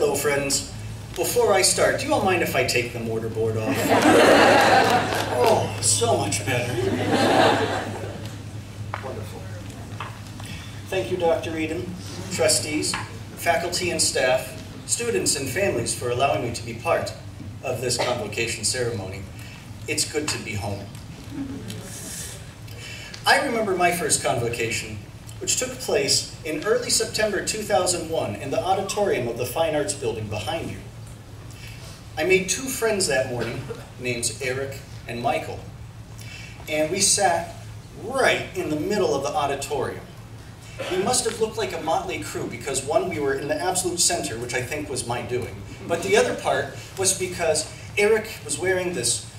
Hello, friends. Before I start, do you all mind if I take the mortarboard off? Oh, so much better. Wonderful. Thank you, Dr. Eden, trustees, faculty and staff, students and families for allowing me to be part of this convocation ceremony. It's good to be home. I remember my first convocation, which took place in early September 2001 in the auditorium of the Fine Arts Building behind you. I made two friends that morning, names Eric and Michael, and we sat right in the middle of the auditorium. We must have looked like a motley crew because one, we were in the absolute center, which I think was my doing, but the other part was because Eric was wearing this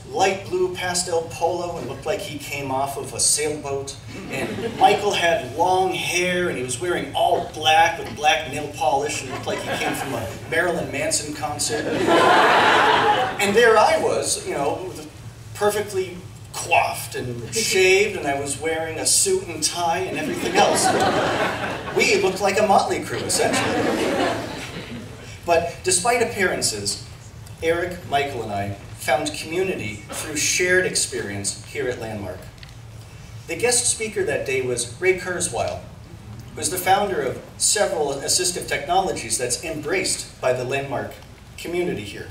light blue pastel polo and looked like he came off of a sailboat. And Michael had long hair and he was wearing all black with black nail polish and looked like he came from a Marilyn Manson concert. And there I was, you know, perfectly coiffed and shaved, and I was wearing a suit and tie and everything else. We looked like a motley crew, essentially. But despite appearances, Eric, Michael, and I found community through shared experience here at Landmark. The guest speaker that day was Ray Kurzweil, who is the founder of several assistive technologies that's embraced by the Landmark community here.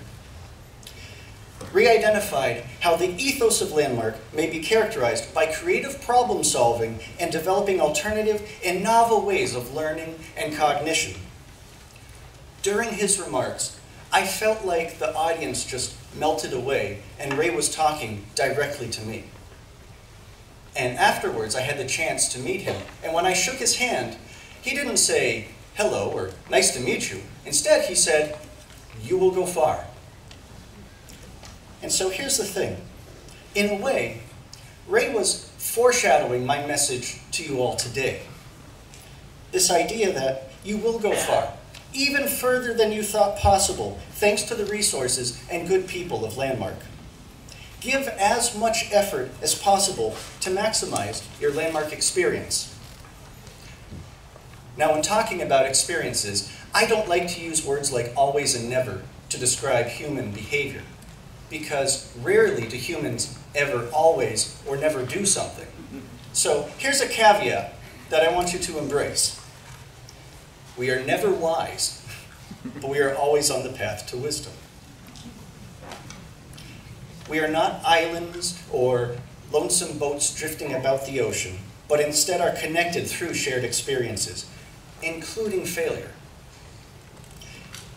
Ray identified how the ethos of Landmark may be characterized by creative problem solving and developing alternative and novel ways of learning and cognition. During his remarks, I felt like the audience just melted away and Ray was talking directly to me. And afterwards, I had the chance to meet him. And when I shook his hand, he didn't say, hello, or nice to meet you. Instead, he said, you will go far. And so here's the thing. In a way, Ray was foreshadowing my message to you all today. This idea that you will go far, even further than you thought possible, thanks to the resources and good people of Landmark. Give as much effort as possible to maximize your Landmark experience. Now, when talking about experiences, I don't like to use words like always and never to describe human behavior, because rarely do humans ever always or never do something. So here's a caveat that I want you to embrace. We are never wise, but we are always on the path to wisdom. We are not islands or lonesome boats drifting about the ocean, but instead are connected through shared experiences, including failure.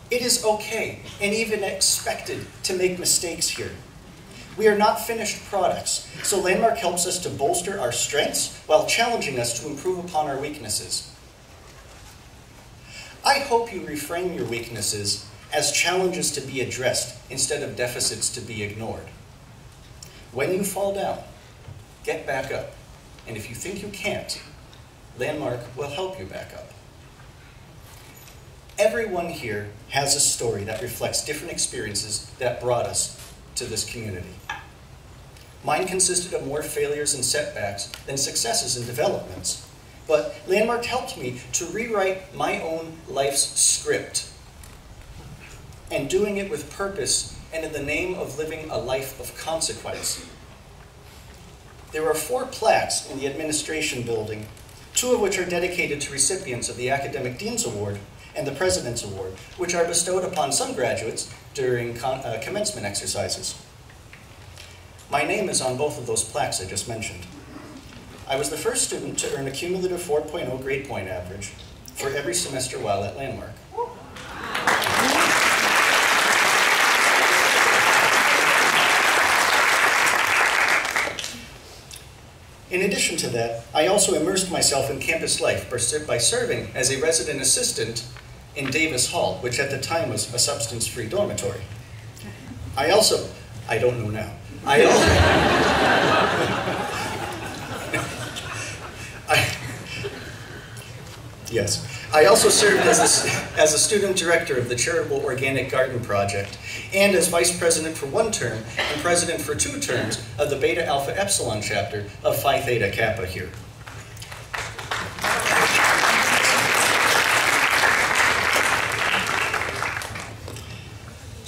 It is okay and even expected to make mistakes here. We are not finished products, so Landmark helps us to bolster our strengths while challenging us to improve upon our weaknesses. I hope you reframe your weaknesses as challenges to be addressed instead of deficits to be ignored. When you fall down, get back up. And if you think you can't, Landmark will help you back up. Everyone here has a story that reflects different experiences that brought us to this community. Mine consisted of more failures and setbacks than successes and developments. But Landmark helped me to rewrite my own life's script, and doing it with purpose and in the name of living a life of consequence. There are 4 plaques in the administration building, 2 of which are dedicated to recipients of the Academic Dean's Award and the President's Award, which are bestowed upon some graduates during commencement exercises. My name is on both of those plaques I just mentioned. I was the first student to earn a cumulative 4.0 grade point average for every semester while at Landmark. In addition to that, I also immersed myself in campus life by serving as a resident assistant in Davis Hall, which at the time was a substance-free dormitory. I don't know now. Yes. I also served as a student director of the Charitable Organic Garden Project and as vice president for 1 term and president for 2 terms of the Beta Alpha Epsilon chapter of Phi Theta Kappa here.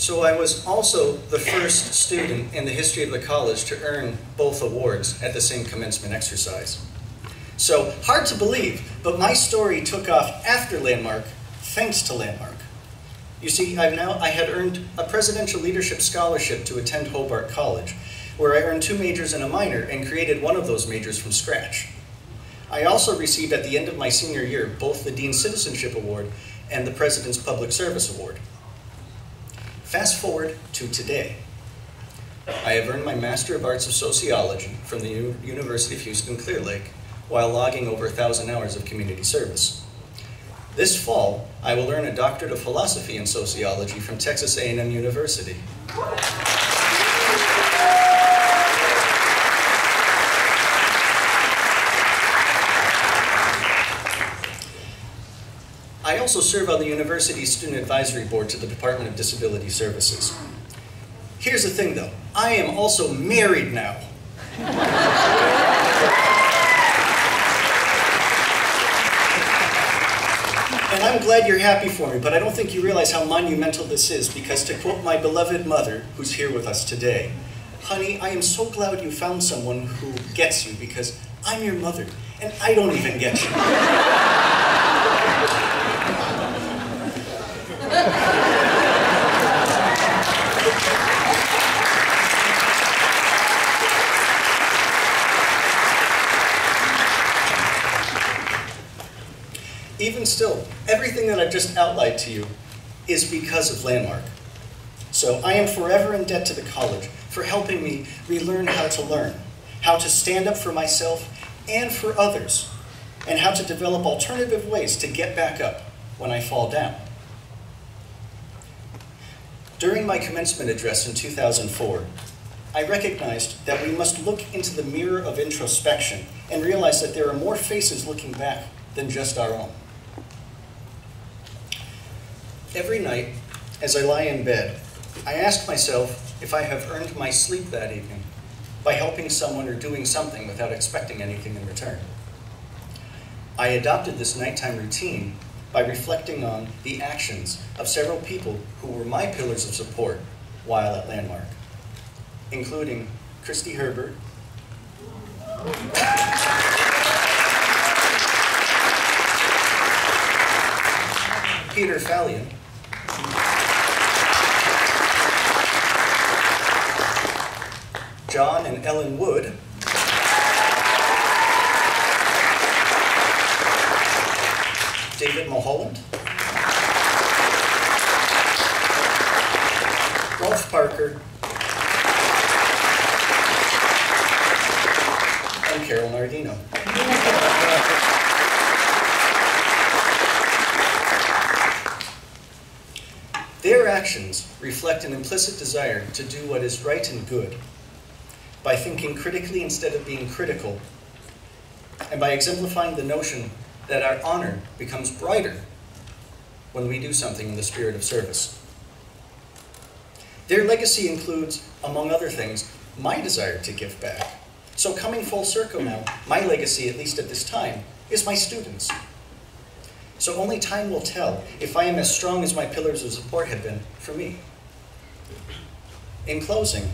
So I was also the first student in the history of the college to earn both awards at the same commencement exercise. So, hard to believe, but my story took off after Landmark, thanks to Landmark. You see, I had earned a presidential leadership scholarship to attend Hobart College, where I earned 2 majors and a minor and created one of those majors from scratch. I also received at the end of my senior year both the Dean's Citizenship Award and the President's Public Service Award. Fast forward to today. I have earned my Master of Arts of Sociology from the University of Houston Clear Lake while logging over 1,000 hours of community service. This fall, I will earn a Doctorate of Philosophy in Sociology from Texas A&M University. I also serve on the university's Student Advisory Board to the Department of Disability Services. Here's the thing though, I am also married now. And I'm glad you're happy for me, but I don't think you realize how monumental this is, because to quote my beloved mother, who's here with us today, "Honey, I am so glad you found someone who gets you, because I'm your mother, and I don't even get you." Even still, everything that I've just outlined to you is because of Landmark. So I am forever in debt to the college for helping me relearn how to learn, how to stand up for myself and for others, and how to develop alternative ways to get back up when I fall down. During my commencement address in 2004, I recognized that we must look into the mirror of introspection and realize that there are more faces looking back than just our own. Every night, as I lie in bed, I ask myself if I have earned my sleep that evening by helping someone or doing something without expecting anything in return. I adopted this nighttime routine by reflecting on the actions of several people who were my pillars of support while at Landmark, including Christy Herbert, Peter Fallion, John and Ellen Wood, David Mulholland, Rolf Parker, and Carol Nardino. Their actions reflect an implicit desire to do what is right and good, by thinking critically instead of being critical, and by exemplifying the notion that our honor becomes brighter when we do something in the spirit of service. Their legacy includes, among other things, my desire to give back. So coming full circle now, my legacy, at least at this time, is my students. So only time will tell if I am as strong as my pillars of support have been for me. In closing,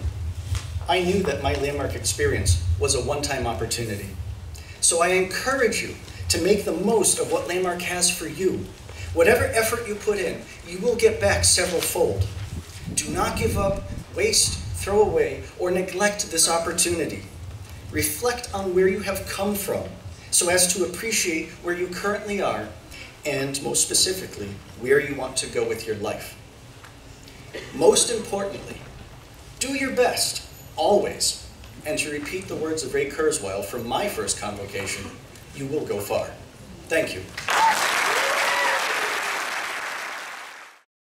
I knew that my Landmark experience was a one-time opportunity. So I encourage you to make the most of what Landmark has for you. Whatever effort you put in, you will get back several-fold. Do not give up, waste, throw away, or neglect this opportunity. Reflect on where you have come from so as to appreciate where you currently are, and most specifically, where you want to go with your life. Most importantly, do your best, always. And to repeat the words of Ray Kurzweil from my first convocation, you will go far. Thank you.